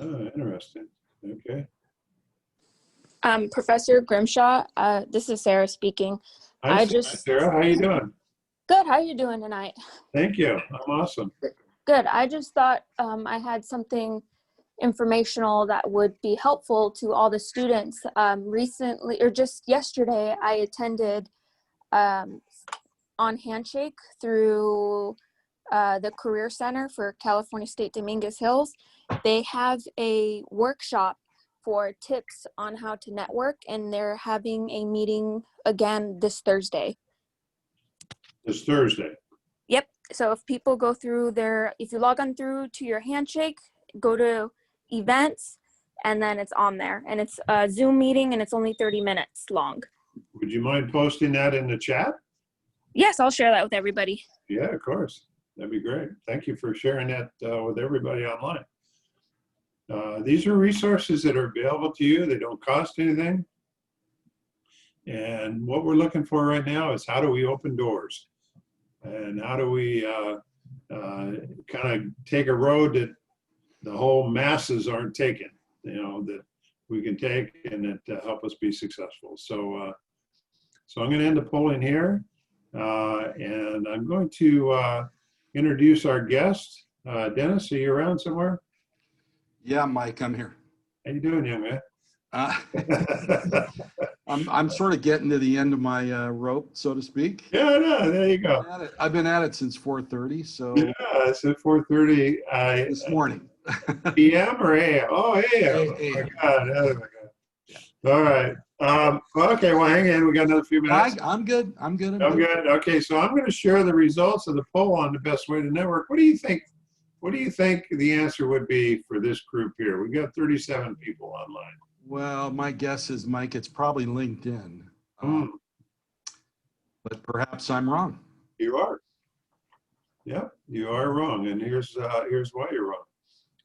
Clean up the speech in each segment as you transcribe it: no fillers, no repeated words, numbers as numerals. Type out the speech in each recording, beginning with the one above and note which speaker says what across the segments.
Speaker 1: Oh, interesting. Okay.
Speaker 2: Professor Grimshaw, this is Sarah speaking.
Speaker 1: Hi, Sarah. How you doing?
Speaker 2: Good. How are you doing tonight?
Speaker 1: Thank you. I'm awesome.
Speaker 2: Good. I just thought I had something informational that would be helpful to all the students. Recently, or just yesterday, I attended on Handshake through the Career Center for California State Dominguez Hills. They have a workshop for tips on how to network, and they're having a meeting again this Thursday.
Speaker 1: This Thursday.
Speaker 2: Yep. So if people go through if you log on through to your Handshake, go to events, and then it's on there. And it's a Zoom meeting, and it's only 30 minutes long.
Speaker 1: Would you mind posting that in the chat?
Speaker 2: Yes, I'll share that with everybody.
Speaker 1: Yeah, of course. That'd be great. Thank you for sharing that with everybody online. These are resources that are available to you. They don't cost anything. And what we're looking for right now is how do we open doors? And how do we kind of take a road that the whole masses aren't taking, that we can take and that help us be successful. So I'm going to end the polling here. And I'm going to introduce our guest. Dennis, are you around somewhere?
Speaker 3: Yeah, Mike, I'm here.
Speaker 1: How you doing, young man?
Speaker 3: I'm sort of getting to the end of my rope, so to speak.
Speaker 1: Yeah, no, there you go.
Speaker 3: I've been at it since 4:30, so.
Speaker 1: Yeah, it's at 4:30.
Speaker 3: This morning.
Speaker 1: PM or AM? Oh, AM. Oh, my God. Oh, my God. Yeah. All right. Okay, well, hang in. We got another few minutes.
Speaker 3: I'm good. I'm good.
Speaker 1: I'm good. Okay, so I'm going to share the results of the poll on the best way to network. What do you think? What do you think the answer would be for this group here? We got 37 people online.
Speaker 3: Well, my guess is, Mike, it's probably LinkedIn. But perhaps I'm wrong.
Speaker 1: You are. Yep, you are wrong. And here's why you're wrong.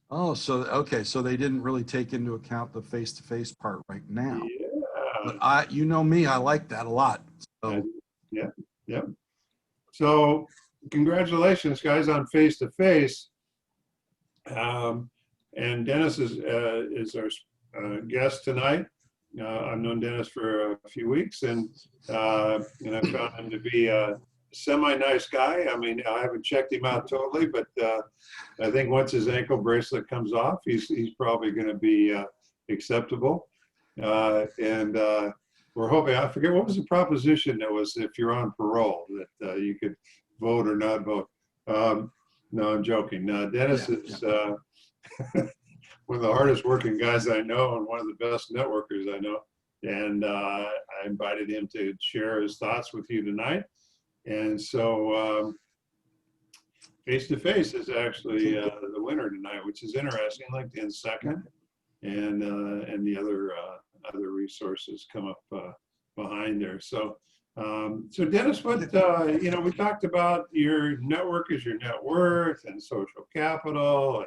Speaker 3: Oh, so okay, so they didn't really take into account the face-to-face part right now.
Speaker 1: Yeah.
Speaker 3: But you know me, I like that a lot. So.
Speaker 1: Yeah. So congratulations, guys, on face-to-face. And Dennis is our guest tonight. I've known Dennis for a few weeks, and I found him to be a semi-nice guy. I mean, I haven't checked him out totally, but I think once his ankle bracelet comes off, he's probably going to be acceptable. And we're hoping, I forget, what was the proposition that was if you're on parole, that you could vote or not vote? No, I'm joking. Dennis is one of the hardest working guys I know and one of the best networkers I know. And I invited him to share his thoughts with you tonight. And so face-to-face is actually the winner tonight, which is interesting. LinkedIn's second, and the other resources come up behind there. So Dennis, what we talked about your network is your net worth and social capital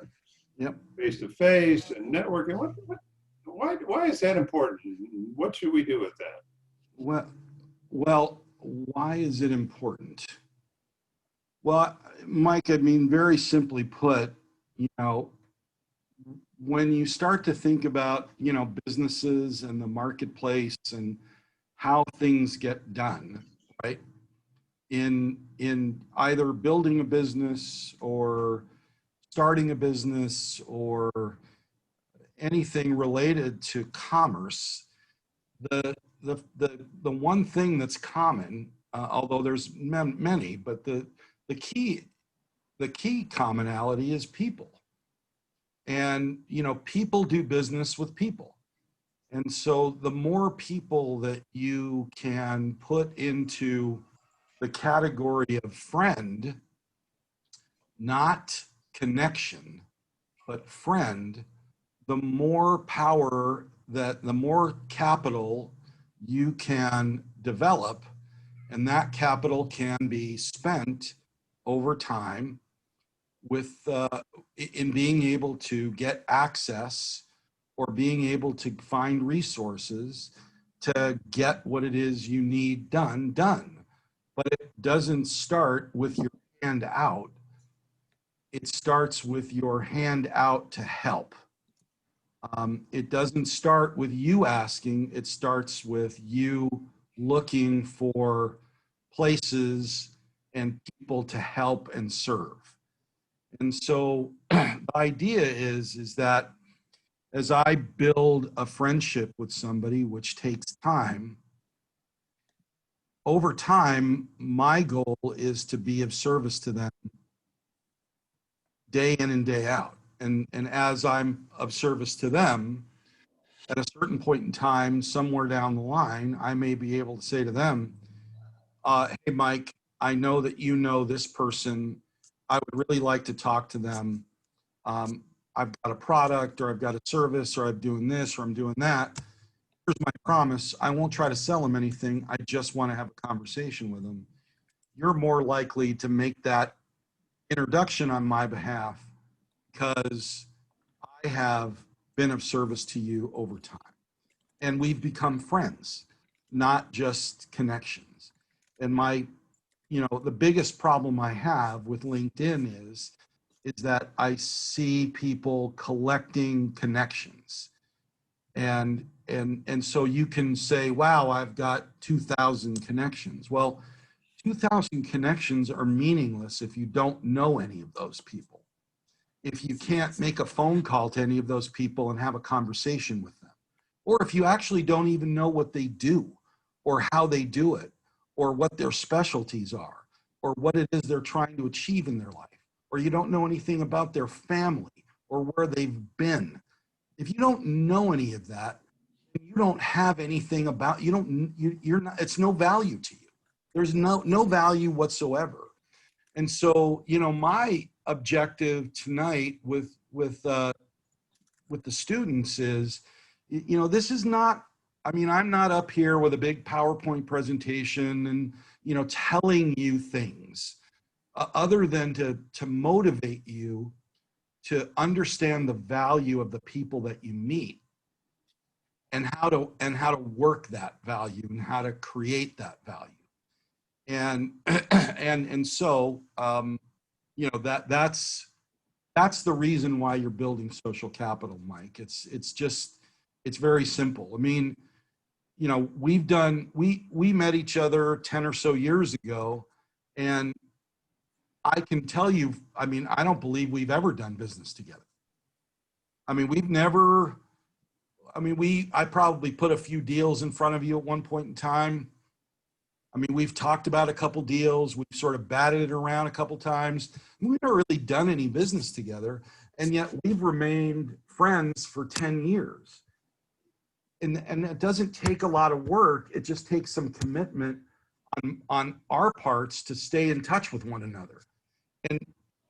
Speaker 1: and face-to-face and networking. Why is that important? What should we do with that?
Speaker 3: Well, why is it important? Well, Mike, I mean, very simply put, when you start to think about, businesses and the marketplace and how things get done, right? In either building a business or starting a business or anything related to commerce, the one thing that's common, although there's many, but the key commonality is people. And people do business with people. And so the more people that you can put into the category of friend, not connection, but friend, the more power the more capital you can develop, and that capital can be spent over time with in being able to get access or being able to find resources to get what it is you need done. But it doesn't start with your hand out. It starts with your hand out to help. It doesn't start with you asking, it starts with you looking for places and people to help and serve. And so the idea is that as I build a friendship with somebody, which takes time, over time, my goal is to be of service to them day in and day out. And as I'm of service to them, at a certain point in time, somewhere down the line, I may be able to say to them, hey, Mike, I know that you know this person. I would really like to talk to them. I've got a product, or I've got a service, or I'm doing this, or I'm doing that. Here's my promise. I won't try to sell them anything. I just want to have a conversation with them. You're more likely to make that introduction on my behalf because I have been of service to you over time. And we've become friends, not just connections. And the biggest problem I have with LinkedIn is that I see people collecting connections. And so you can say, wow, I've got 2,000 connections. Well, 2,000 connections are meaningless if you don't know any of those people. If you can't make a phone call to any of those people and have a conversation with them, or if you actually don't even know what they do or how they do it, or what their specialties are, or what it is they're trying to achieve in their life, or you don't know anything about their family or where they've been. If you don't know any of that, you don't have anything about, you're not, it's no value to you. There's no value whatsoever. And so, my objective tonight with the students is, this is not, I'm not up here with a big PowerPoint presentation and, telling you things other than to motivate you to understand the value of the people that you meet and how to work that value and how to create that value. And and so that's the reason why you're building social capital, Mike. It's very simple. we met each other 10 or so years ago, and I can tell you, I don't believe we've ever done business together. We've never, I probably put a few deals in front of you at one point in time. We've talked about a couple deals. We've sort of batted it around a couple times. We've never really done any business together. And yet we've remained friends for 10 years. And it doesn't take a lot of work. It just takes some commitment on our parts to stay in touch with one another.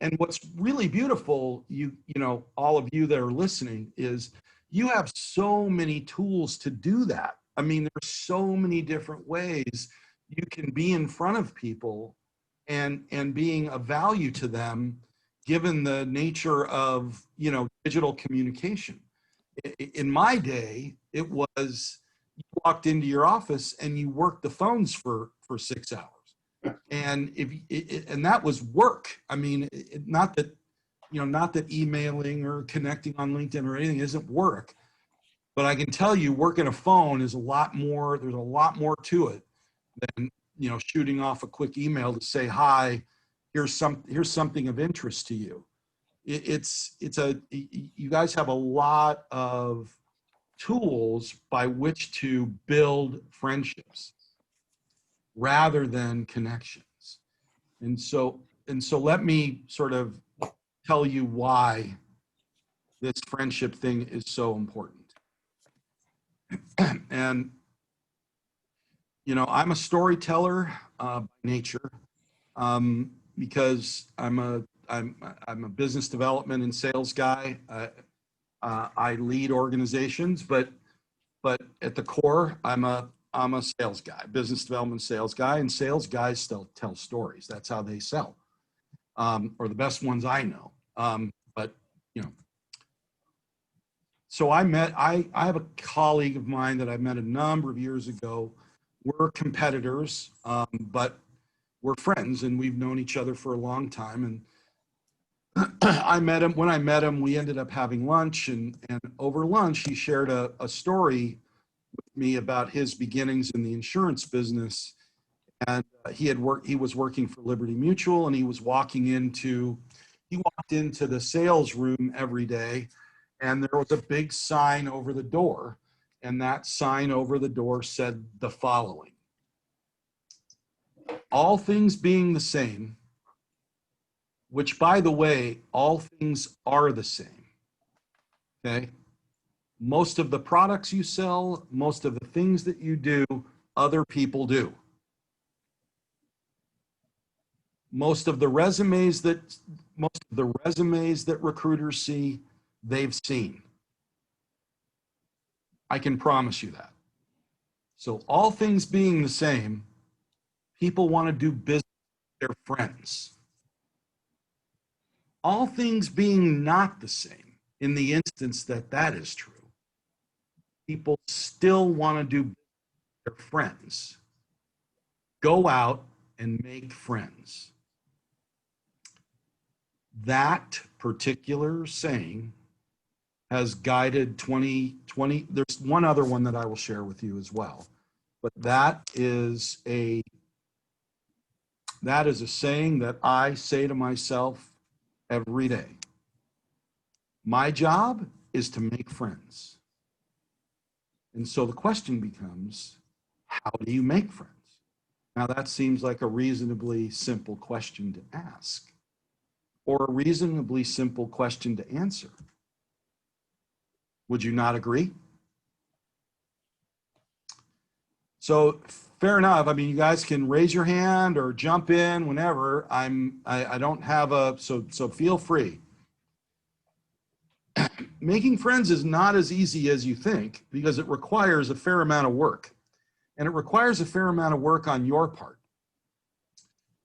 Speaker 3: And what's really beautiful, all of you that are listening, is you have so many tools to do that. There's so many different ways you can be in front of people and being of value to them, given the nature of, digital communication. In my day, it was you walked into your office and you worked the phones for 6 hours. And and that was work. Not that emailing or connecting on LinkedIn or anything isn't work, but I can tell you working a phone is a lot more, there's a lot more to it than, shooting off a quick email to say, hi, here's something of interest to you. You guys have a lot of tools by which to build friendships rather than connections. And so let me sort of tell you why this friendship thing is so important. And, I'm a storyteller by nature, because I'm a business development and sales guy. I lead organizations, but at the core, I'm a sales guy, business development sales guy, and sales guys still tell stories. That's how they sell, or the best ones I know. So I have a colleague of mine that I met a number of years ago. We're competitors, but we're friends, and we've known each other for a long time. I met him. When I met him, we ended up having lunch, and over lunch, he shared a story with me about his beginnings in the insurance business. And he was working for Liberty Mutual, and he walked into the sales room every day, and there was a big sign over the door, and that sign over the door said the following: all things being the same, which, by the way, all things are the same. Okay. Most of the products you sell, most of the things that you do, other people do. Most of the resumes that recruiters see, they've seen. I can promise you that. So all things being the same, people want to do business with their friends. All things being not the same, in the instance that is true, people still want to do business with their friends. Go out and make friends. That particular saying has guided 2020. There's one other one that I will share with you as well, but that is a saying that I say to myself every day. My job is to make friends. And so the question becomes, how do you make friends? Now that seems like a reasonably simple question to ask, or a reasonably simple question to answer. Would you not agree? So fair enough. I mean, you guys can raise your hand or jump in whenever. I don't have so feel free. Making friends is not as easy as you think, because it requires a fair amount of work, and it requires a fair amount of work on your part.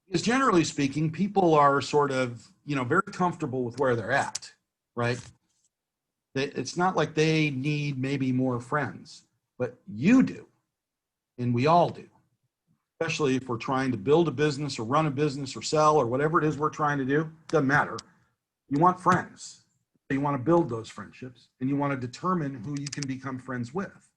Speaker 3: Because generally speaking, people are sort of, very comfortable with where they're at, right? It's not like they need maybe more friends, but you do, and we all do, especially if we're trying to build a business or run a business or sell or whatever it is we're trying to do. Doesn't matter. You want friends. You want to build those friendships, and you want to determine who you can become friends with.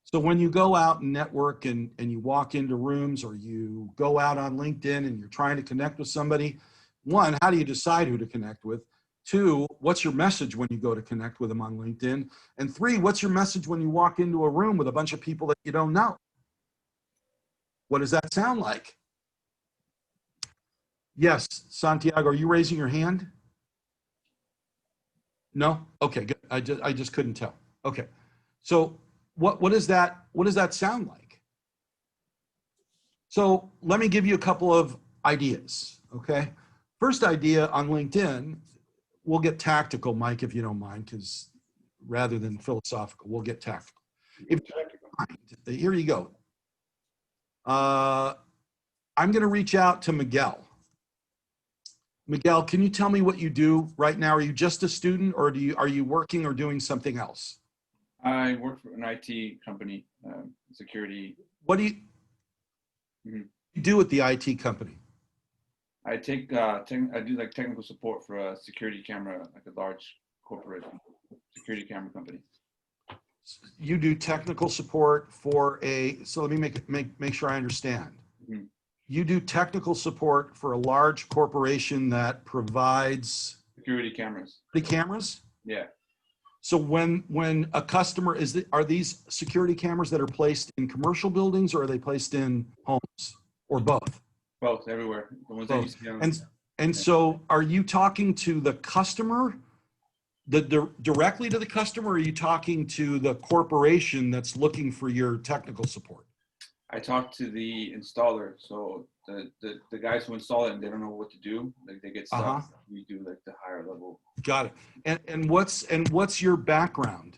Speaker 3: So when you go out and network and you walk into rooms, or you go out on LinkedIn and you're trying to connect with somebody, one, how do you decide who to connect with? Two, what's your message when you go to connect with them on LinkedIn? And three, what's your message when you walk into a room with a bunch of people that you don't know? What does that sound like? Yes, Santiago, are you raising your hand? No? Okay, good. I just couldn't tell. Okay. So what does that sound like? So let me give you a couple of ideas, okay? First idea on LinkedIn, we'll get tactical, Mike, if you don't mind, because rather than philosophical, we'll get tactical. If you don't mind, here you go. I'm going to reach out to Miguel. Miguel, can you tell me what you do right now? Are you just a student, or are you working or doing something else?
Speaker 4: I work for an IT company, security.
Speaker 3: What do you do at the IT company?
Speaker 4: I do like technical support for a security camera, like a large corporate security camera company.
Speaker 3: You do technical support for so let me make sure I understand.
Speaker 4: Mm-hmm.
Speaker 3: You do technical support for a large corporation that provides
Speaker 4: security cameras.
Speaker 3: The cameras?
Speaker 4: Yeah.
Speaker 3: So when a customer are these security cameras that are placed in commercial buildings, or are they placed in homes, or both?
Speaker 4: Both, everywhere. The ones that you see on,
Speaker 3: and so are you talking to the customer, directly to the customer, or are you talking to the corporation that's looking for your technical support?
Speaker 4: I talk to the installer. So the guys who install it and they don't know what to do, like they get stuck. We do like the higher level.
Speaker 3: Got it. And what's your background?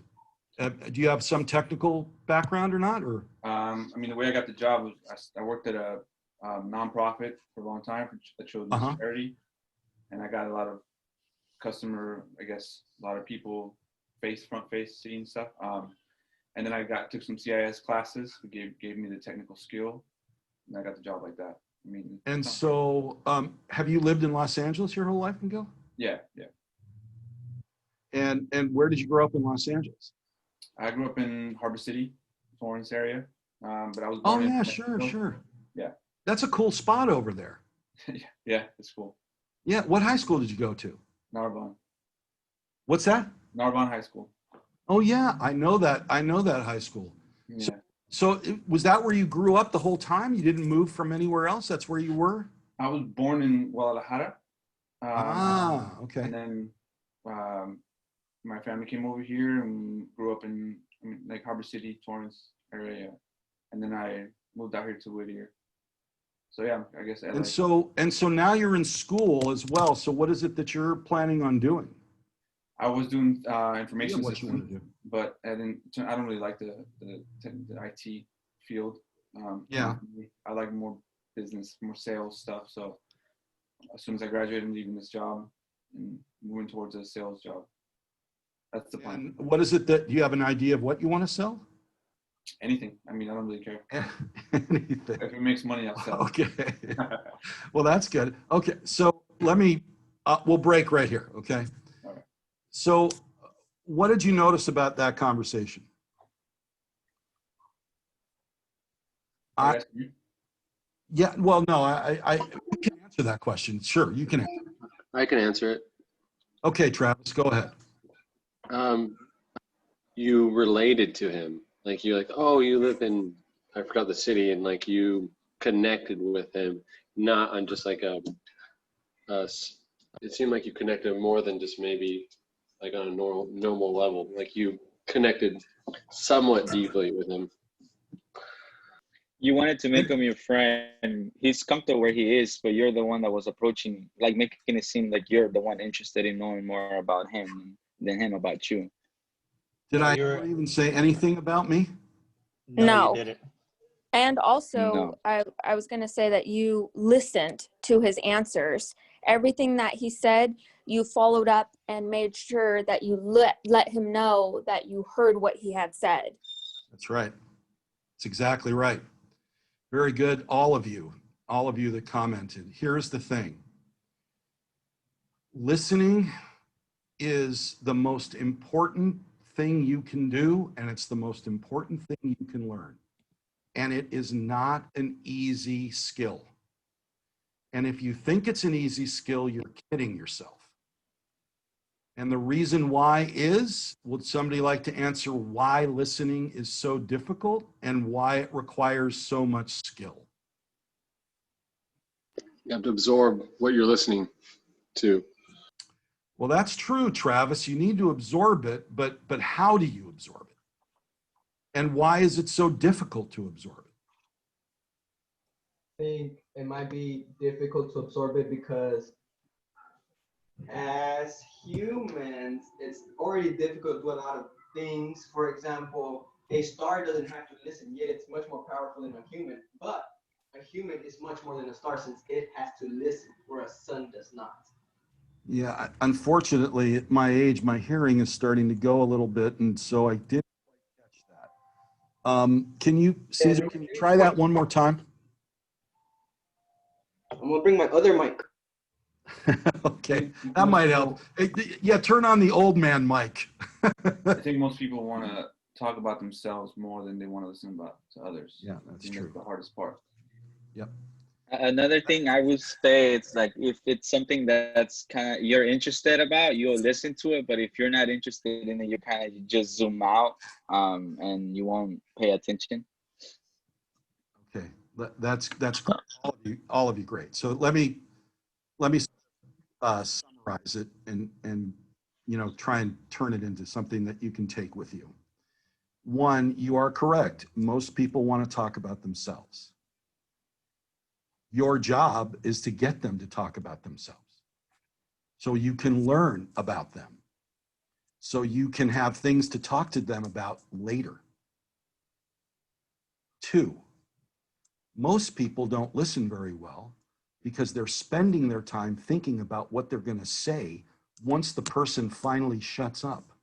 Speaker 3: Do you have some technical background or not? Or
Speaker 4: I mean, the way I got the job was I worked at a nonprofit for a long time for a children's charity, and I got a lot of customer, I guess, a lot of people front face seeing stuff. And then I took some CIS classes, who gave me the technical skill, and I got the job like that. I mean,
Speaker 3: and so have you lived in Los Angeles your whole life, Miguel?
Speaker 4: Yeah, yeah.
Speaker 3: And where did you grow up in Los Angeles?
Speaker 4: I grew up in Harbor City, Torrance area, but I was
Speaker 3: Oh
Speaker 4: born in
Speaker 3: yeah, sure,
Speaker 4: Mexico.
Speaker 3: sure.
Speaker 4: Yeah.
Speaker 3: That's a cool spot over there.
Speaker 4: Yeah, it's cool.
Speaker 3: Yeah. What high school did you go to?
Speaker 4: Narbonne.
Speaker 3: What's that?
Speaker 4: Narbonne High School.
Speaker 3: Oh yeah, I know that. I know that high school.
Speaker 4: Yeah.
Speaker 3: Was that where you grew up the whole time? You didn't move from anywhere else? That's where you were?
Speaker 4: I was born in Guadalajara.
Speaker 3: Okay.
Speaker 4: And then my family came over here and grew up in like Harbor City, Torrance area. And then I moved out here to Whittier. So yeah, I guess LA.
Speaker 3: And so now you're in school as well. So what is it that you're planning on doing?
Speaker 4: I was doing information
Speaker 3: What you want to
Speaker 4: systems,
Speaker 3: do?
Speaker 4: but I don't really like the IT field.
Speaker 3: Yeah.
Speaker 4: I like more business, more sales stuff. So as soon as I graduate, I'm leaving this job and moving towards a sales job. That's the plan.
Speaker 3: And what is it that you have an idea of what you want to sell?
Speaker 4: Anything. I mean, I don't really care.
Speaker 3: Anything.
Speaker 4: If it makes money, I'll sell.
Speaker 3: Okay. Well, that's good. Okay. So we'll break right here. Okay.
Speaker 4: All right.
Speaker 3: So what did you notice about that conversation? Yeah, well, no, you can answer that question. Sure, you can answer.
Speaker 5: I can answer it.
Speaker 3: Okay, Travis, go ahead.
Speaker 5: You related to him. Like you're like, oh, you live in, I forgot the city, and like you connected with him, not on just like it seemed like you connected more than just maybe like on a normal level. Like you connected somewhat deeply with him.
Speaker 6: You wanted to make him your friend. He's comfortable where he is, but you're the one that was approaching, like making it seem like you're the one interested in knowing more about him than him about you.
Speaker 3: Did I ever even say anything about me?
Speaker 2: No.
Speaker 7: You didn't.
Speaker 2: And also,
Speaker 6: No.
Speaker 2: I was going to say that you listened to his answers. Everything that he said, you followed up and made sure that you let him know that you heard what he had said.
Speaker 3: That's right. That's exactly right. Very good, all of you that commented. Here's the thing. Listening is the most important thing you can do, and it's the most important thing you can learn. And it is not an easy skill. And if you think it's an easy skill, you're kidding yourself. And the reason why is, would somebody like to answer why listening is so difficult and why it requires so much skill?
Speaker 5: You have to absorb what you're listening to.
Speaker 3: Well, that's true, Travis. You need to absorb it, but how do you absorb it? And why is it so difficult to absorb it?
Speaker 8: I think it might be difficult to absorb it because as humans, it's already difficult to do a lot of things. For example, a star doesn't have to listen, yet it's much more powerful than a human. But a human is much more than a star since it has to listen, where a sun does not.
Speaker 3: Yeah, unfortunately, at my age, my hearing is starting to go a little bit, and so I didn't quite catch that. Caesar, can you try that one more time?
Speaker 8: I'm gonna bring my other mic.
Speaker 3: Okay, that might help. Yeah, turn on the old man mic.
Speaker 4: I think most people want to talk about themselves more than they want to listen about to others.
Speaker 3: Yeah, that's true.
Speaker 4: That's the hardest part.
Speaker 3: Yep.
Speaker 6: Another thing I would say, it's like if it's something that's kind of you're interested about, you'll listen to it. But if you're not interested in it, you just zoom out and you won't pay attention.
Speaker 3: Okay, that's all of you great. So let me summarize it and try and turn it into something that you can take with you. One, you are correct. Most people want to talk about themselves. Your job is to get them to talk about themselves so you can learn about them, so you can have things to talk to them about later. Two, most people don't listen very well because they're spending their time thinking about what they're going to say once the person finally shuts up.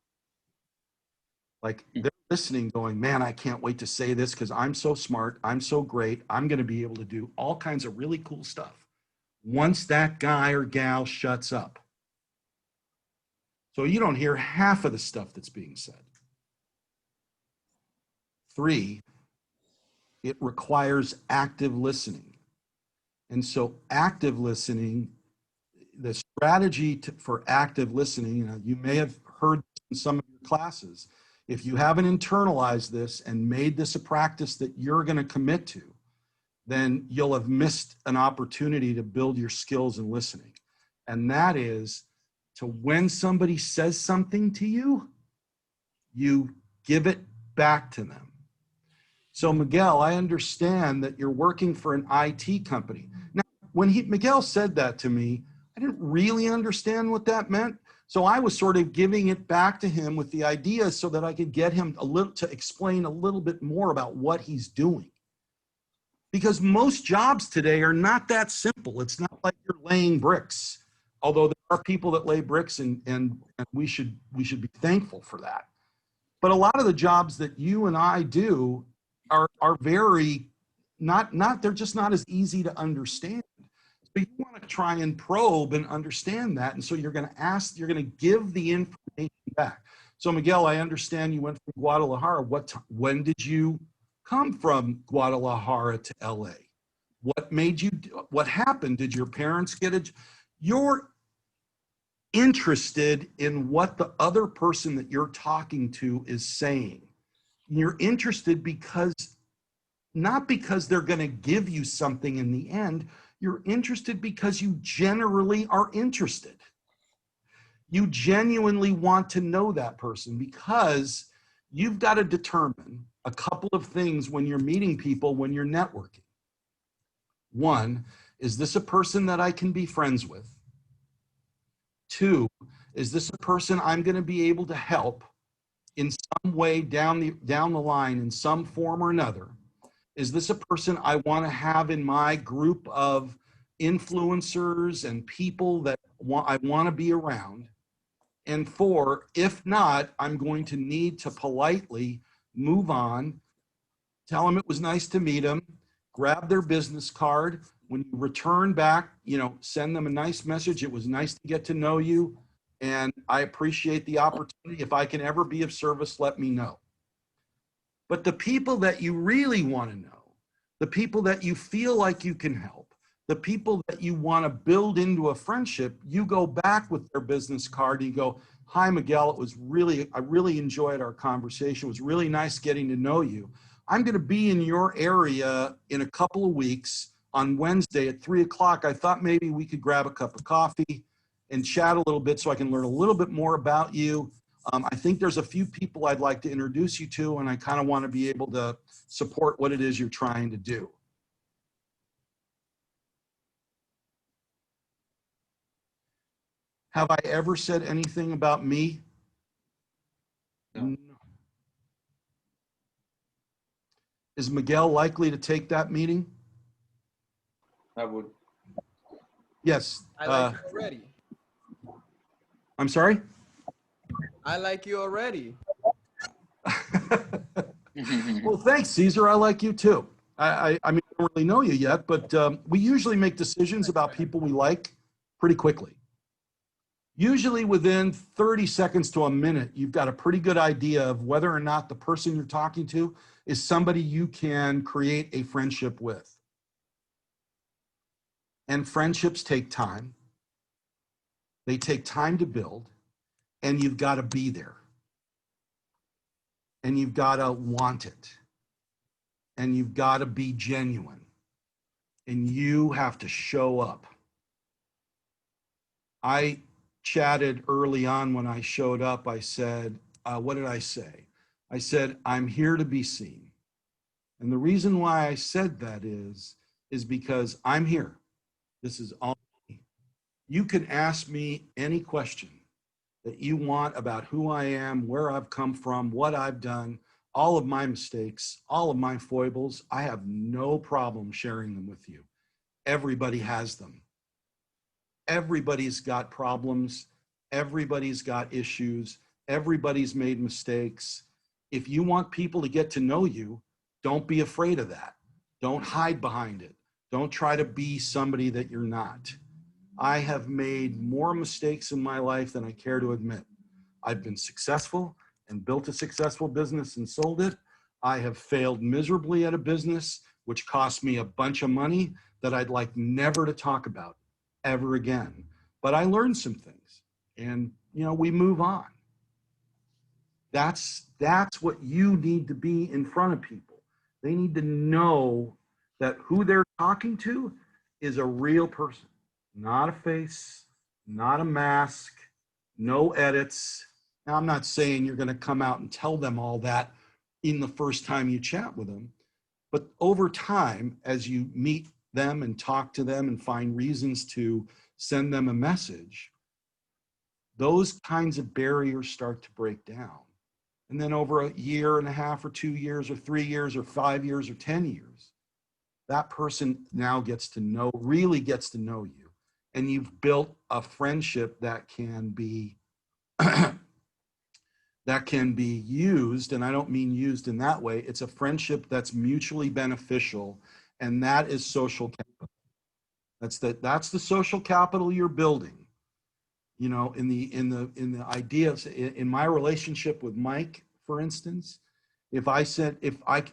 Speaker 3: Like they're listening going, man, I can't wait to say this because I'm so smart. I'm so great. I'm going to be able to do all kinds of really cool stuff once that guy or gal shuts up. So you don't hear half of the stuff that's being said. 3, it requires active listening. And so active listening, the strategy for active listening, you may have heard in some of your classes, if you haven't internalized this and made this a practice that you're going to commit to, then you'll have missed an opportunity to build your skills in listening. And that is to when somebody says something to you, you give it back to them. So Miguel, I understand that you're working for an IT company. Now, when Miguel said that to me, I didn't really understand what that meant. So I was sort of giving it back to him with the idea so that I could get him to explain a little bit more about what he's doing. Because most jobs today are not that simple. It's not like you're laying bricks, although there are people that lay bricks and we should be thankful for that. But a lot of the jobs that you and I do are very they're just not as easy to understand. So you want to try and probe and understand that. And so you're going to give the information back. So Miguel, I understand you went from Guadalajara. When did you come from Guadalajara to LA? What happened? Did your parents get it? You're interested in what the other person that you're talking to is saying. You're interested not because they're going to give you something in the end. You're interested because you generally are interested. You genuinely want to know that person because you've got to determine a couple of things when you're meeting people, when you're networking. One, is this a person that I can be friends with? 2, is this a person I'm going to be able to help in some way down the line in some form or another? Is this a person I want to have in my group of influencers and people that I want to be around? And 4, if not, I'm going to need to politely move on, tell them it was nice to meet them, grab their business card. When you return back, send them a nice message. It was nice to get to know you, and I appreciate the opportunity. If I can ever be of service, let me know. But the people that you really want to know, the people that you feel like you can help, the people that you want to build into a friendship, you go back with their business card and you go, "Hi, Miguel, I really enjoyed our conversation. It was really nice getting to know you. I'm going to be in your area in a couple of weeks on Wednesday at 3 o'clock. I thought maybe we could grab a cup of coffee and chat a little bit so I can learn a little bit more about you. I think there's a few people I'd like to introduce you to, and I kind of want to be able to support what it is you're trying to do." Have I ever said anything about me?
Speaker 4: No.
Speaker 3: Is Miguel likely to take that meeting?
Speaker 4: I would.
Speaker 3: Yes.
Speaker 7: I like you already.
Speaker 3: I'm sorry?
Speaker 7: I like you already.
Speaker 3: Well, thanks, Caesar. I like you too. I mean, I don't really know you yet, but we usually make decisions about people we like pretty quickly. Usually within 30 seconds to a minute, you've got a pretty good idea of whether or not the person you're talking to is somebody you can create a friendship with. And friendships take time. They take time to build, and you've got to be there. And you've got to want it. And you've got to be genuine. And you have to show up. I chatted early on when I showed up. I said, what did I say? I said, "I'm here to be seen." And the reason why I said that is because I'm here. This is all me. You can ask me any question that you want about who I am, where I've come from, what I've done, all of my mistakes, all of my foibles. I have no problem sharing them with you. Everybody has them. Everybody's got problems. Everybody's got issues. Everybody's made mistakes. If you want people to get to know you, don't be afraid of that. Don't hide behind it. Don't try to be somebody that you're not. I have made more mistakes in my life than I care to admit. I've been successful and built a successful business and sold it. I have failed miserably at a business, which cost me a bunch of money that I'd like never to talk about ever again. But I learned some things, and we move on. That's what you need to be in front of people. They need to know that who they're talking to is a real person, not a face, not a mask, no edits. Now, I'm not saying you're going to come out and tell them all that in the first time you chat with them, but over time, as you meet them and talk to them and find reasons to send them a message, those kinds of barriers start to break down. And then over a year and a half or 2 years or 3 years or 5 years or 10 years, that person now really gets to know you. And you've built a friendship that can be that can be used, and I don't mean used in that way. It's a friendship that's mutually beneficial, and that is social capital. That's the social capital you're building. In the ideas in my relationship with Mike, for instance, if I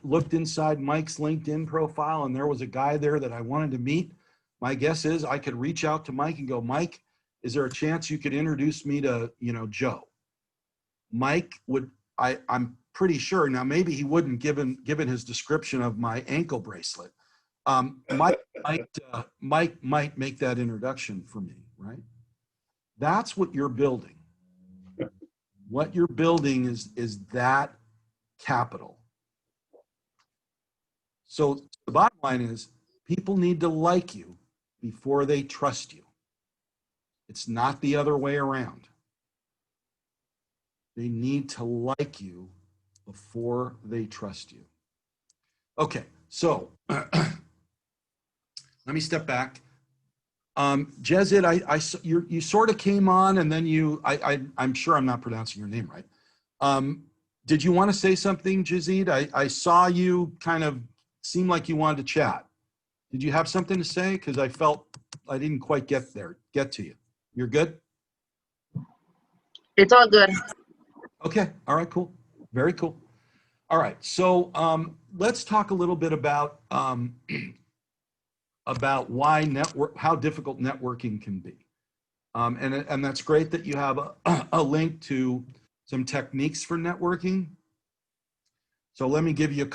Speaker 3: looked inside Mike's LinkedIn profile and there was a guy there that I wanted to meet, my guess is I could reach out to Mike and go, Mike, is there a chance you could introduce me to, Joe? Mike would, I'm pretty sure, now maybe he wouldn't given his description of my ankle bracelet. Mike might make that introduction for me, right? That's what you're building. What you're building is that capital. So the bottom line is people need to like you before they trust you. It's not the other way around. They need to like you before they trust you. Okay, so let me step back. Jezid, you sort of came on, and then I'm sure I'm not pronouncing your name right. Did you want to say something, Jezid? I saw you kind of seem like you wanted to chat. Did you have something to say? Because I felt I didn't quite get to you. You're good?
Speaker 9: It's all good.
Speaker 3: Okay. All right, cool. Very cool. All right. So let's talk a little bit about how difficult networking can be. And that's great that you have a link to some techniques for networking. So let me give you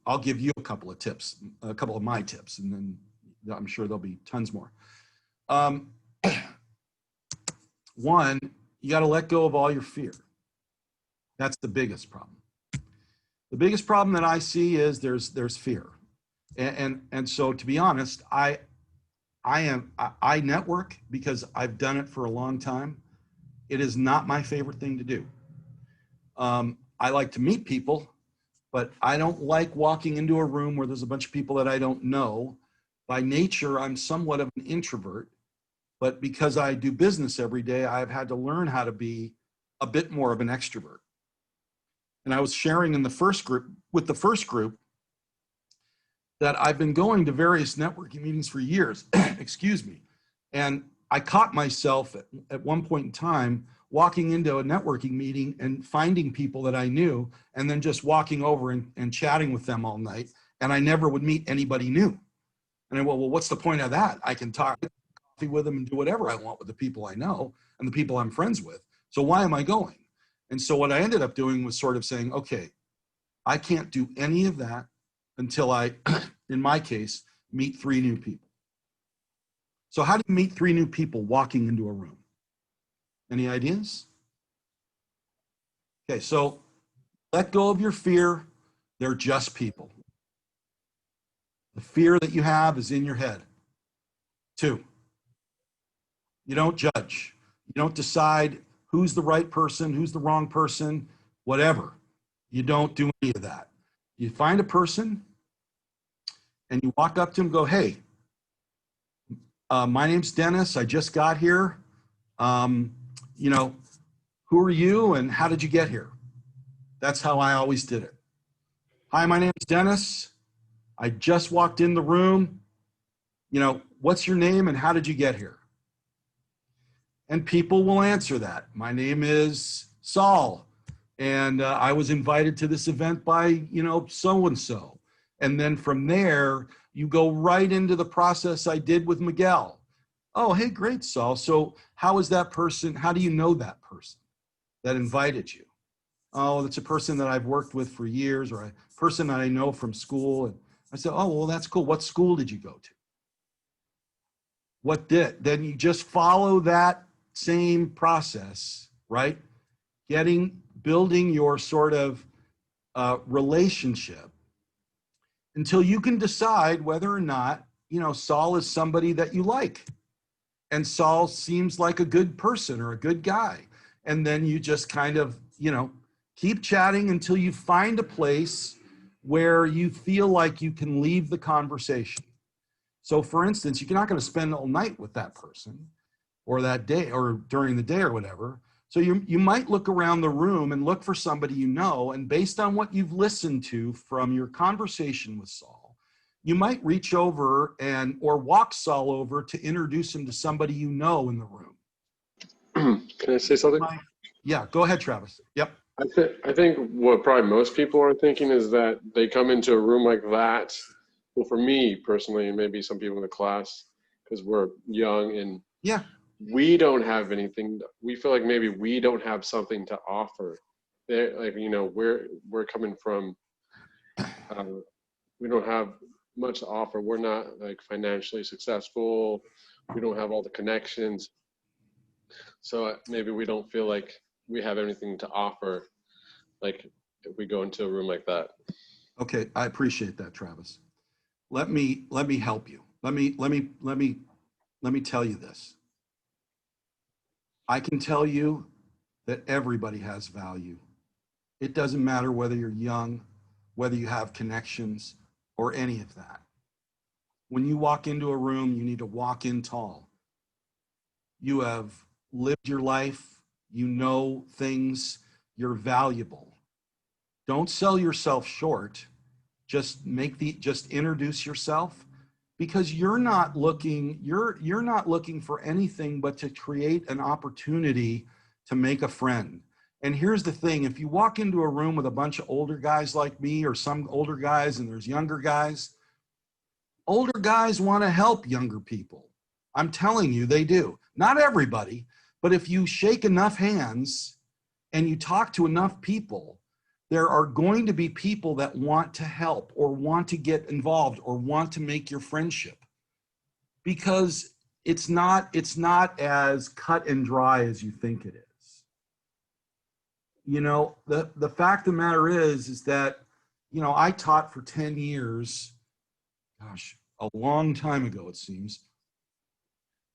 Speaker 3: I'll give you a couple of tips, a couple of my tips, and then I'm sure there'll be tons more. One, you got to let go of all your fear. That's the biggest problem. The biggest problem that I see is there's fear. And so, to be honest, I network because I've done it for a long time. It is not my favorite thing to do. I like to meet people, but I don't like walking into a room where there's a bunch of people that I don't know. By nature, I'm somewhat of an introvert, but because I do business every day, I've had to learn how to be a bit more of an extrovert. And I was sharing in the first group that I've been going to various networking meetings for years, excuse me. And I caught myself at one point in time walking into a networking meeting and finding people that I knew and then just walking over and chatting with them all night. And I never would meet anybody new. And I went, well, what's the point of that? I can talk coffee with them and do whatever I want with the people I know and the people I'm friends with. So why am I going? And so what I ended up doing was sort of saying, okay, I can't do any of that until I, in my case, meet 3 new people. So how do you meet 3 new people walking into a room? Any ideas? Okay, so let go of your fear. They're just people. The fear that you have is in your head. 2, you don't judge. You don't decide who's the right person, who's the wrong person, whatever. You don't do any of that. You find a person and you walk up to him and go, hey, my name's Dennis. I just got here. Who are you and how did you get here? That's how I always did it. Hi, my name's Dennis. I just walked in the room. What's your name and how did you get here? And people will answer that. My name is Saul, and I was invited to this event by, so-and-so. And then from there, you go right into the process I did with Miguel. Oh, hey, great, Saul. So how is that person? How do you know that person that invited you? Oh, it's a person that I've worked with for years, or a person that I know from school. And I said, oh, well, that's cool. What school did you go to? What did? Then you just follow that same process, right? Building your sort of relationship until you can decide whether or not, Saul is somebody that you like. And Saul seems like a good person or a good guy. And then you just kind of, keep chatting until you find a place where you feel like you can leave the conversation. So for instance, you're not going to spend all night with that person or that day or during the day or whatever. So you might look around the room and look for somebody you know, and based on what you've listened to from your conversation with Saul, you might reach over or walk Saul over to introduce him to somebody you know in the room.
Speaker 5: Can I say something?
Speaker 3: Yeah, go ahead, Travis. Yep.
Speaker 5: I think what probably most people are thinking is that they come into a room like that. Well, for me personally, and maybe some people in the class, because we're young and
Speaker 3: yeah,
Speaker 5: we don't have anything. We feel like maybe we don't have something to offer. They're like, we're coming from, we don't have much to offer. We're not like financially successful. We don't have all the connections. So maybe we don't feel like we have anything to offer, like if we go into a room like that.
Speaker 3: Okay, I appreciate that, Travis. Let me help you. Let me tell you this. I can tell you that everybody has value. It doesn't matter whether you're young, whether you have connections, or any of that. When you walk into a room, you need to walk in tall. You have lived your life, you know things, you're valuable. Don't sell yourself short. Just introduce yourself, because you're not looking for anything but to create an opportunity to make a friend. And here's the thing, if you walk into a room with a bunch of older guys like me, or some older guys and there's younger guys want to help younger people. I'm telling you, they do. Not everybody, but if you shake enough hands and you talk to enough people, there are going to be people that want to help or want to get involved or want to make your friendship, because it's not as cut and dry as you think it is. The fact of the matter is that, I taught for 10 years, gosh, a long time ago, it seems.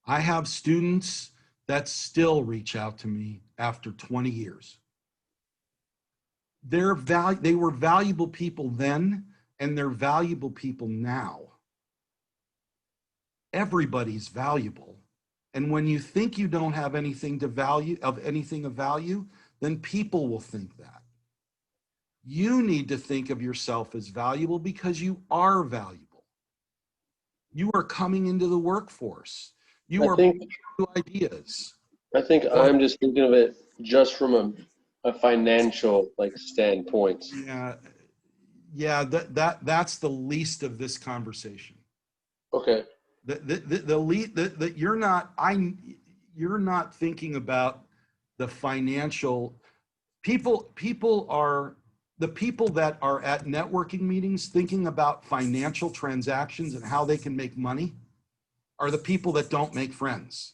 Speaker 3: I have students that still reach out to me after 20 years. They were valuable people then, and they're valuable people now. Everybody's valuable. And when you think you don't have anything of value, then people will think that. You need to think of yourself as valuable because you are valuable. You are coming into the workforce. You are bringing new ideas.
Speaker 5: I think I'm just thinking of it just from a financial standpoint.
Speaker 3: Yeah, that's the least of this conversation.
Speaker 5: Okay.
Speaker 3: You're not thinking about the financial. The people that are at networking meetings thinking about financial transactions and how they can make money are the people that don't make friends.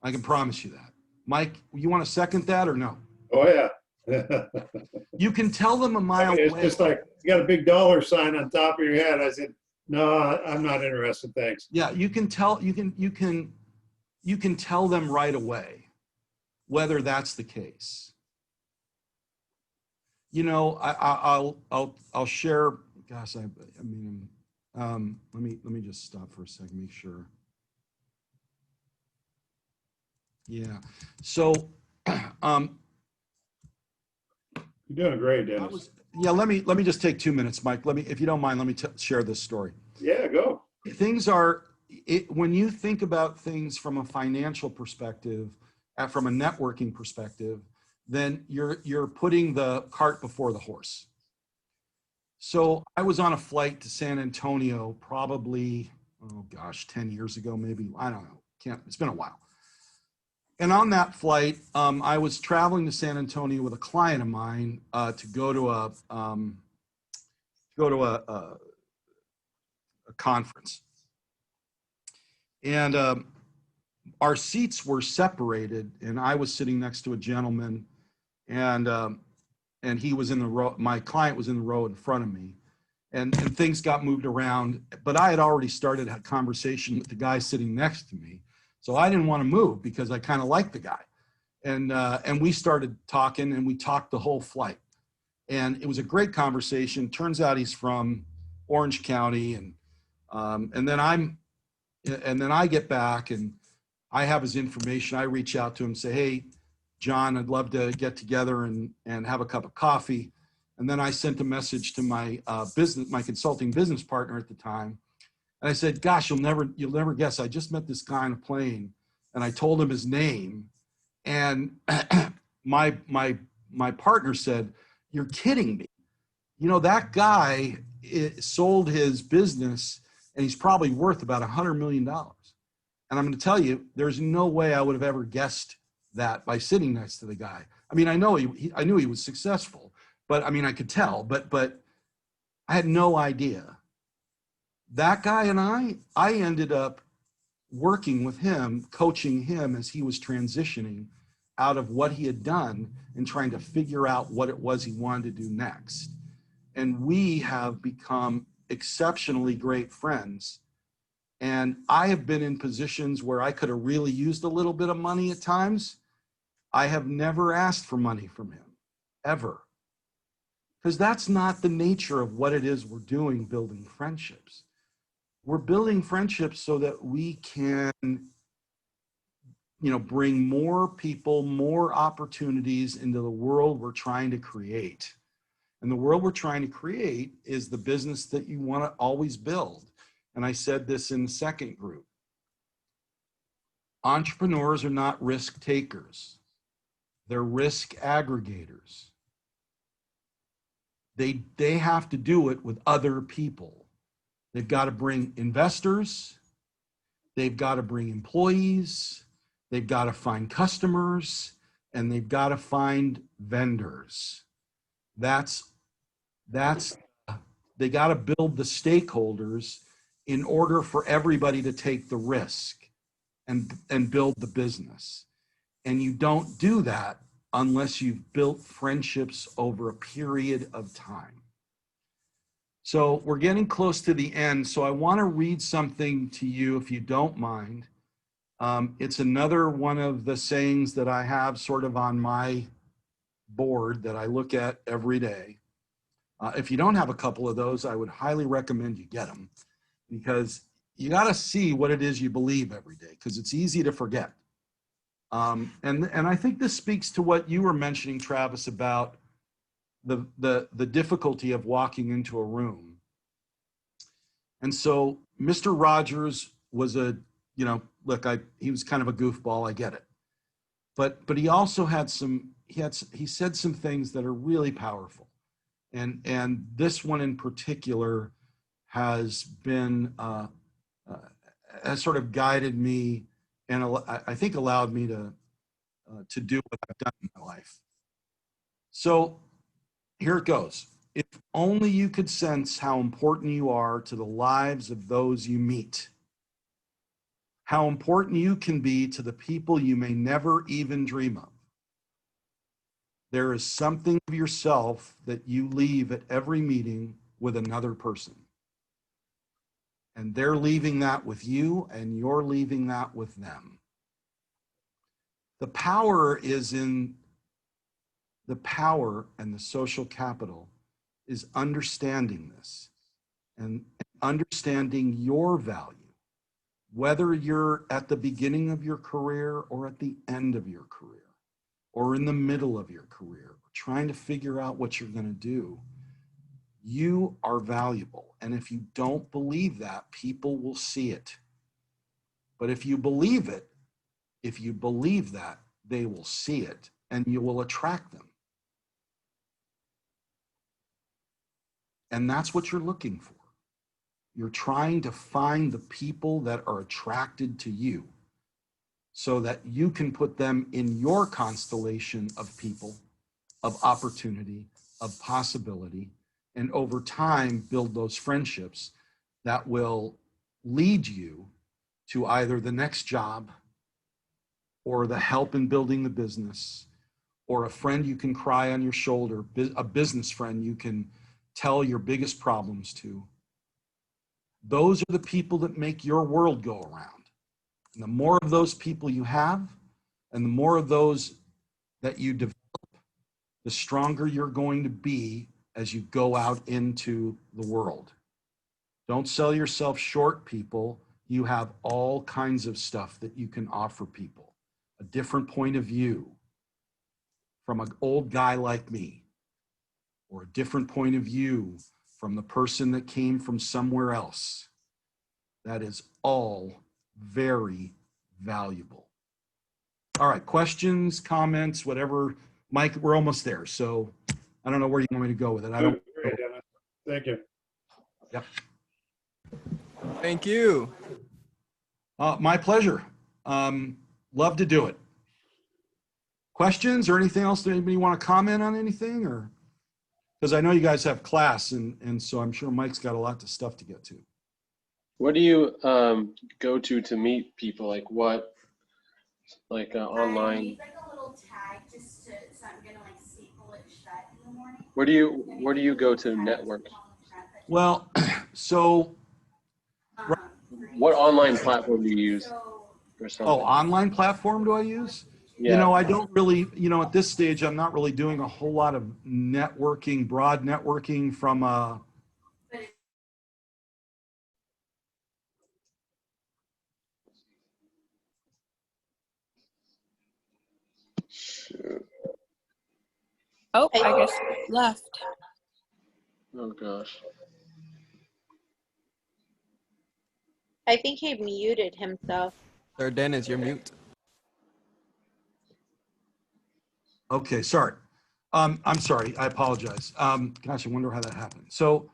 Speaker 3: I can promise you that. Mike, you want to second that or no?
Speaker 1: Oh yeah.
Speaker 3: You can tell them a mile away.
Speaker 1: It's just like you got a big dollar sign on top of your head. I said, no, I'm not interested. Thanks.
Speaker 3: Yeah, you can tell them right away whether that's the case. I'll share. Gosh, let me just stop for a second, make sure. Yeah. So,
Speaker 1: you're doing great, Dennis.
Speaker 3: Let me just take 2 minutes, Mike. If you don't mind, let me share this story.
Speaker 1: Yeah, go.
Speaker 3: Things are, when you think about things from a financial perspective, from a networking perspective, then you're putting the cart before the horse. So I was on a flight to San Antonio probably, oh gosh, 10 years ago, maybe. I don't know. It's been a while. And on that flight, I was traveling to San Antonio with a client of mine to go to a conference. And our seats were separated, and I was sitting next to a gentleman, and he was in the row. My client was in the row in front of me, and things got moved around. But I had already started a conversation with the guy sitting next to me, so I didn't want to move because I kind of liked the guy. And we started talking, and we talked the whole flight, and it was a great conversation. Turns out he's from Orange County, and then I get back and I have his information. I reach out to him, say, hey, John, I'd love to get together and have a cup of coffee. And then I sent a message to my my consulting business partner at the time. And I said, gosh, you'll never guess. I just met this guy on a plane, and I told him his name. And my partner said, you're kidding me. You know, that guy sold his business, and he's probably worth about $100 million. And I'm going to tell you, there's no way I would have ever guessed that by sitting next to the guy. I mean, I knew he was successful, but I mean, I could tell, but I had no idea. That guy and I ended up working with him, coaching him as he was transitioning out of what he had done and trying to figure out what it was he wanted to do next. And we have become exceptionally great friends. And I have been in positions where I could have really used a little bit of money at times. I have never asked for money from him, ever. Because that's not the nature of what it is we're doing, building friendships. We're building friendships so that we can, bring more people, more opportunities into the world we're trying to create. And the world we're trying to create is the business that you want to always build. And I said this in the second group. Entrepreneurs are not risk takers. They're risk aggregators. They have to do it with other people. They've got to bring investors. They've got to bring employees. They've got to find customers, and they've got to find vendors. They got to build the stakeholders in order for everybody to take the risk and build the business. And you don't do that unless you've built friendships over a period of time. So we're getting close to the end. So I want to read something to you, if you don't mind. It's another one of the sayings that I have sort of on my board that I look at every day. If you don't have a couple of those, I would highly recommend you get them, because you got to see what it is you believe every day, because it's easy to forget. And I think this speaks to what you were mentioning, Travis, about the difficulty of walking into a room. And so Mr. Rogers was he was kind of a goofball, I get it. But he also had he said some things that are really powerful. And this one in particular has been, has sort of guided me, and I think allowed me to do what I've done in my life. So here it goes. If only you could sense how important you are to the lives of those you meet, how important you can be to the people you may never even dream of. There is something of yourself that you leave at every meeting with another person. And they're leaving that with you, and you're leaving that with them. The power and the social capital is understanding this and understanding your value, whether you're at the beginning of your career or at the end of your career or in the middle of your career, or trying to figure out what you're going to do. You are valuable. And if you don't believe that, people will see it. But if you believe it, if you believe that, they will see it and you will attract them. And that's what you're looking for. You're trying to find the people that are attracted to you so that you can put them in your constellation of people, of opportunity, of possibility, and over time build those friendships that will lead you to either the next job or the help in building the business or a friend you can cry on your shoulder, a business friend you can tell your biggest problems to. Those are the people that make your world go around. And the more of those people you have, and the more of those that you develop, the stronger you're going to be as you go out into the world. Don't sell yourself short, people. You have all kinds of stuff that you can offer people. A different point of view from an old guy like me, or a different point of view from the person that came from somewhere else. That is all very valuable. All right, questions, comments, whatever. Mike, we're almost there. So I don't know where you want me to go with it. I don't.
Speaker 1: Great, Dennis. Thank you.
Speaker 3: Yep.
Speaker 7: Thank you.
Speaker 3: My pleasure. Love to do it. Questions or anything else that anybody want to comment on anything, or because I know you guys have class and so I'm sure Mike's got a lot of stuff to get to.
Speaker 5: What do you go to meet people? Like what? Like online.
Speaker 9: I need like a little tag just to, so I'm gonna like staple it shut in the morning.
Speaker 5: Where do you go to network?
Speaker 3: Well, so
Speaker 5: What online platform do you use or something?
Speaker 3: oh, online platform do I use?
Speaker 5: Yeah.
Speaker 3: You know, I don't really, you know, at this stage, I'm not really doing a whole lot of networking, broad networking from a,
Speaker 5: Shoot.
Speaker 2: Oh, I guess left.
Speaker 5: Oh gosh.
Speaker 10: I think he muted himself.
Speaker 7: Sir Dennis, you're mute.
Speaker 3: okay, sorry. I'm sorry, I apologize. Gosh, I wonder how that happened. So,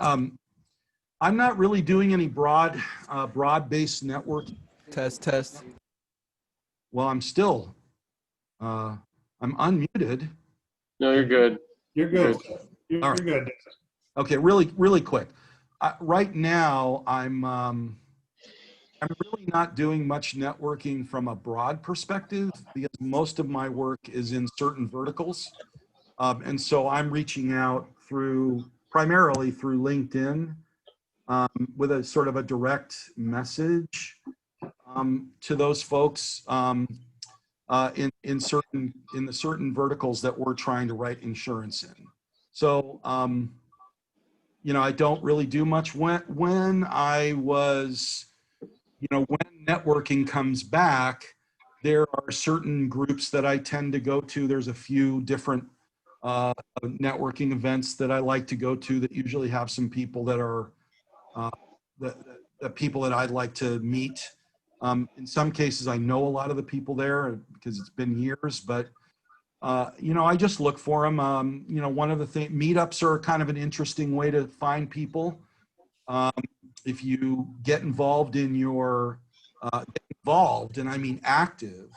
Speaker 3: I'm not really doing any broad-based networking.
Speaker 7: Test.
Speaker 3: Well, I'm still, I'm unmuted.
Speaker 5: No, you're good.
Speaker 1: You're good.
Speaker 3: All
Speaker 1: You're
Speaker 3: right.
Speaker 1: good.
Speaker 3: Okay, really quick. Right now, I'm really not doing much networking from a broad perspective because most of my work is in certain verticals. And so I'm reaching out primarily through LinkedIn with a sort of a direct message to those folks in the certain verticals that we're trying to write insurance in. So, you know, I don't really do much when I was, you know, when networking comes back, there are certain groups that I tend to go to. There's a few different networking events that I like to go to that usually have some people that are the people that I'd like to meet. In some cases, I know a lot of the people there because it's been years, but you know, I just look for them. You know, one of the things, meetups are kind of an interesting way to find people. If you get involved in your, and I mean active,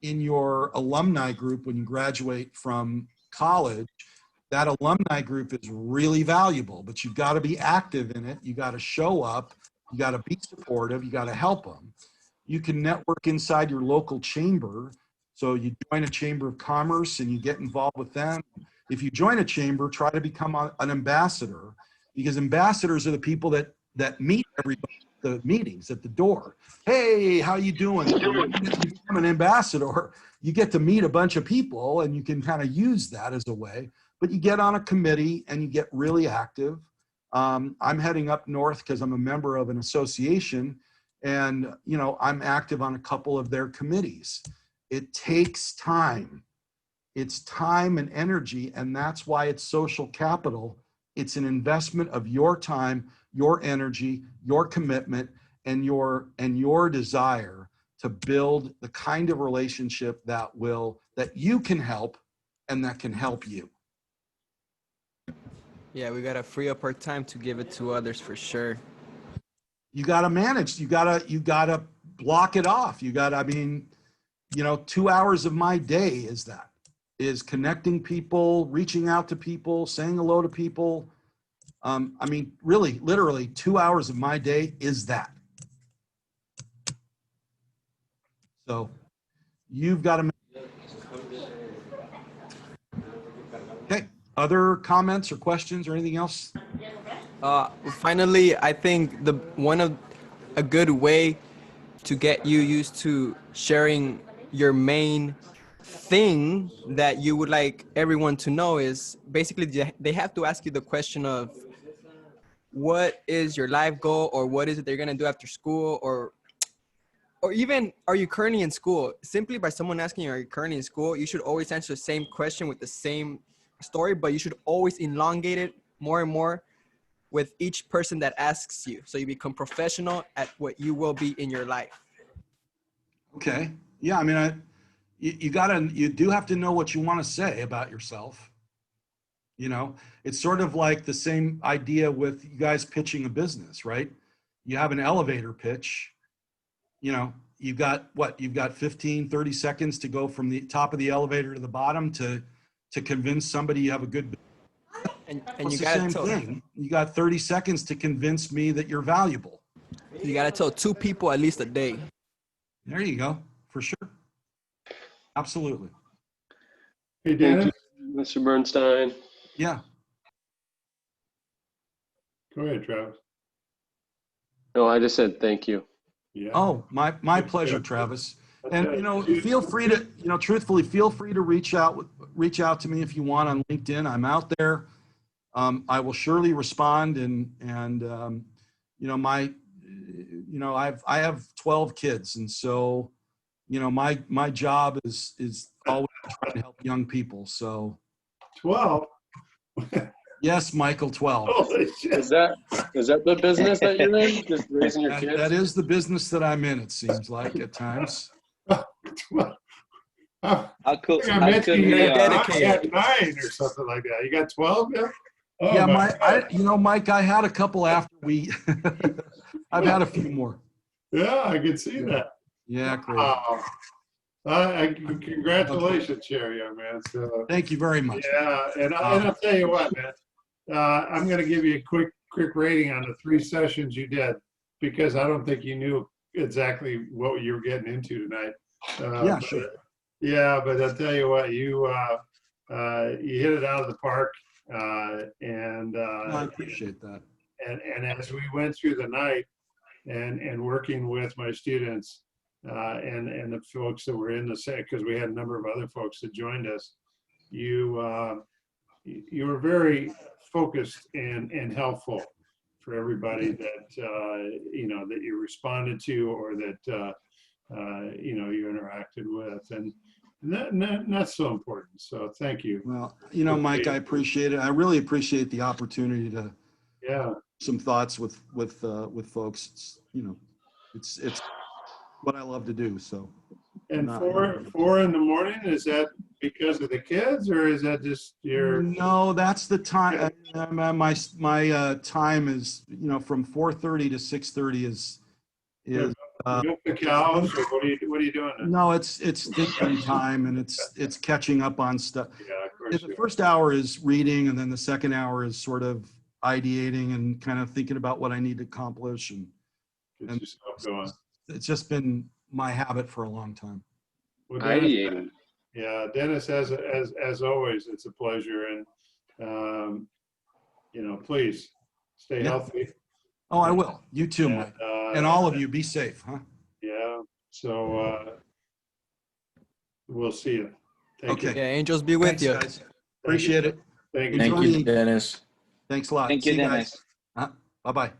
Speaker 3: in your alumni group when you graduate from college, that alumni group is really valuable, but you've got to be active in it. You got to show up. You got to be supportive. You got to help them. You can network inside your local chamber. So you join a chamber of commerce and you get involved with them. If you join a chamber, try to become an ambassador, because ambassadors are the people that meet everybody at the meetings at the door. Hey, how you doing? You become an ambassador, you get to meet a bunch of people and you can kind of use that as a way, but you get on a committee and you get really active. I'm heading up north because I'm a member of an association, and you know, I'm active on a couple of their committees. It takes time. It's time and energy, and that's why it's social capital. It's an investment of your time, your energy, your commitment, your desire to build the kind of relationship that you can help and that can help you.
Speaker 7: Yeah, we gotta free up our time to give it to others for sure.
Speaker 3: You gotta manage. You gotta block it off. I mean, 2 hours of my day is connecting people, reaching out to people, saying hello to people. I mean, really, literally 2 hours of my day is that. So you've got to. Okay. Other comments or questions or anything else?
Speaker 7: Finally, I think a good way to get you used to sharing your main thing that you would like everyone to know is basically they have to ask you the question of what is your life goal, or what is it they're gonna do after school, or even are you currently in school? Simply by someone asking you, are you currently in school, you should always answer the same question with the same story, but you should always elongate it more and more with each person that asks you, so you become professional at what you will be in your life.
Speaker 3: Okay. Yeah. I mean, you do have to know what you want to say about yourself. It's sort of like the same idea with you guys pitching a business, right? You have an elevator pitch, you've got 15, 30 seconds to go from the top of the elevator to the bottom to convince somebody you have a good business.
Speaker 7: And
Speaker 3: It's
Speaker 7: you
Speaker 3: the
Speaker 7: gotta
Speaker 3: same
Speaker 7: tell,
Speaker 3: thing. You got 30 seconds to convince me that you're valuable.
Speaker 7: you gotta tell 2 people at least a day.
Speaker 3: There you go. For sure. Absolutely.
Speaker 1: Hey,
Speaker 5: Thank
Speaker 1: Dennis,
Speaker 5: you, Mr. Bernstein.
Speaker 3: Yeah.
Speaker 1: go ahead, Travis.
Speaker 5: No, I just said thank you.
Speaker 1: Yeah.
Speaker 3: Oh, my pleasure, Travis. And feel free to, truthfully, feel free to reach out to me if you want on LinkedIn. I'm out there. I will surely respond. I have 12 kids, and so, my job is always trying to help young people. So
Speaker 1: 12.
Speaker 3: yes, Michael, 12.
Speaker 1: Holy shit.
Speaker 5: Is that the business that you're in? Just raising your kids?
Speaker 3: That is the business that I'm in, it seems like at times.
Speaker 1: 12. I
Speaker 6: How cool,
Speaker 1: think I met you
Speaker 6: we
Speaker 1: at
Speaker 7: dedicated.
Speaker 1: 9 or something like that. You got 12 now? Oh,
Speaker 3: Yeah,
Speaker 1: my God.
Speaker 3: Mike, I had a couple after I've had a few more.
Speaker 1: Yeah, I can see that.
Speaker 3: Yeah, great.
Speaker 1: Wow. Congratulations, Sherry, young man. So,
Speaker 3: Thank you very much.
Speaker 1: yeah, and I'll tell you what, man. I'm going to give you a quick rating on the 3 sessions you did, because I don't think you knew exactly what you were getting into tonight.
Speaker 3: Yeah, sure.
Speaker 1: Yeah, but I'll tell you what, you hit it out of the park, and
Speaker 3: I appreciate that.
Speaker 1: And as we went through the night and working with my students and the folks that were in the set, because we had a number of other folks that joined us, you were very focused and helpful for everybody that that you responded to, or that you interacted with, and that's so important. So thank you.
Speaker 3: Well, Mike, I appreciate it. I really appreciate the opportunity to some thoughts with folks. It's what I love to do. So.
Speaker 1: And 4 in the morning, is that because of the kids, or is that just your?
Speaker 3: No, that's the time. My time is from 4:30 to 6:30 is.
Speaker 1: Milk the cows, or what are you doing?
Speaker 3: No, it's thinking time, and it's catching up on stuff.
Speaker 1: Yeah, of course.
Speaker 3: The first hour is reading, and then the second hour is sort of ideating and kind of thinking about what I need to accomplish, and
Speaker 1: yourself going.
Speaker 3: It's just been my habit for a long time.
Speaker 1: Well, Dennis, yeah, Dennis, as always, it's a pleasure, and please stay healthy.
Speaker 3: Oh, I will. You too, Mike. And all of you, be safe, huh?
Speaker 1: Yeah. So we'll see you. Thank you.
Speaker 7: Yeah, angels be with you.
Speaker 3: Guys. Appreciate it.
Speaker 1: Thank you.
Speaker 11: Thank you, Dennis.
Speaker 3: Thanks a lot.
Speaker 6: Thank you,
Speaker 3: See you
Speaker 6: Dennis.
Speaker 3: guys. Bye-bye.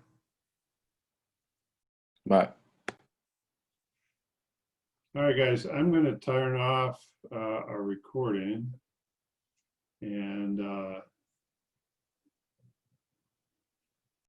Speaker 11: Bye.
Speaker 1: All right, guys, I'm going to turn off our recording, and